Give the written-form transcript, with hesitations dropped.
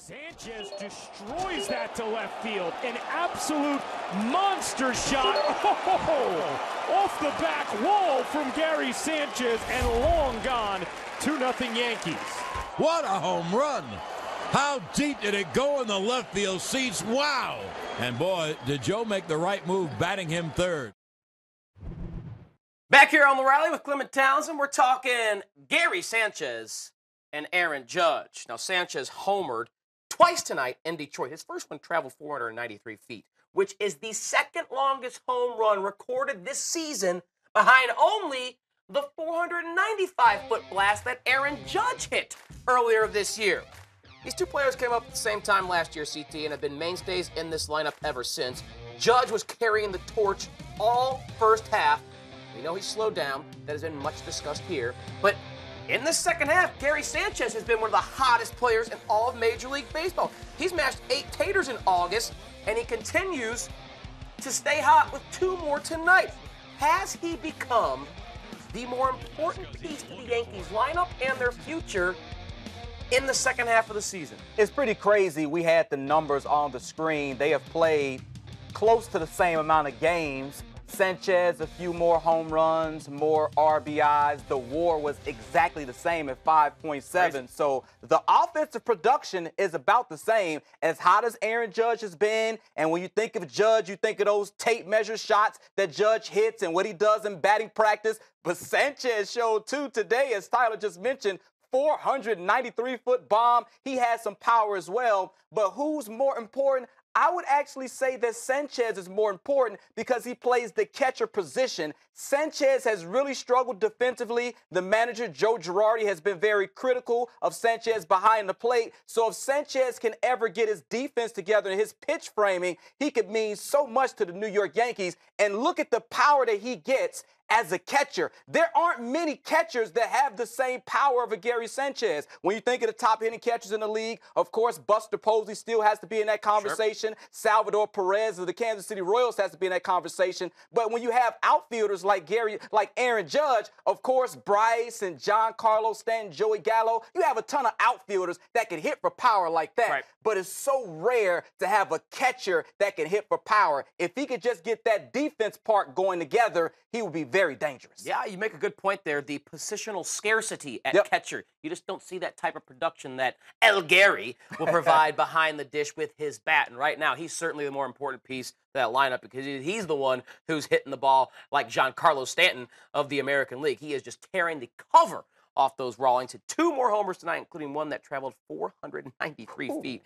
Sanchez destroys that to left field. An absolute monster shot. Oh, off the back wall from Gary Sanchez and long gone. 2-0 Yankees. What a home run. How deep did it go in the left field seats? Wow. And boy, did Joe make the right move batting him third. Back here on the Rally with Clement Townsend, we're talking Gary Sanchez and Aaron Judge. Now, Sanchez homered twice tonight in Detroit. His first one traveled 493 feet, which is the second longest home run recorded this season, behind only the 495-foot blast that Aaron Judge hit earlier this year. These two players came up at the same time last year, CT, and have been mainstays in this lineup ever since. Judge was carrying the torch all first half. We know he slowed down. That has been much discussed here. But in the second half, Gary Sanchez has been one of the hottest players in all of Major League Baseball. He's mashed 8 taters in August, and he continues to stay hot with 2 more tonight. Has he become the more important piece to the Yankees lineup and their future in the second half of the season? It's pretty crazy. We had the numbers on the screen. They have played close to the same amount of games. Sanchez, a few more home runs, more RBIs. The WAR was exactly the same at 5.7. So the offensive production is about the same. As hot as Aaron Judge has been, and when you think of Judge, you think of those tape measure shots that Judge hits and what he does in batting practice. But Sanchez showed too today, as Tyler just mentioned, 493-foot bomb. He has some power as well. But who's more important? I would actually say that Sanchez is more important because he plays the catcher position. Sanchez has really struggled defensively. The manager, Joe Girardi, has been very critical of Sanchez behind the plate. So if Sanchez can ever get his defense together and his pitch framing, he could mean so much to the New York Yankees. And look at the power that he gets as a catcher. There aren't many catchers that have the same power of a Gary Sanchez. When you think of the top hitting catchers in the league, of course, Buster Posey still has to be in that conversation. Sure. Salvador Perez of the Kansas City Royals has to be in that conversation. But when you have outfielders like Aaron Judge, of course, Bryce and Giancarlo Stanton, Joey Gallo, you have a ton of outfielders that can hit for power like that. Right. But it's so rare to have a catcher that can hit for power. If he could just get that defense part going together, he would be very dangerous. Yeah, you make a good point there. The positional scarcity at catcher. You just don't see that type of production that El Gary will provide behind the dish with his bat. And right now, he's certainly the more important piece to that lineup because he's the one who's hitting the ball like Giancarlo Stanton of the American League. He is just tearing the cover off those Rawlings. Hit 2 more homers tonight, including one that traveled 493 feet.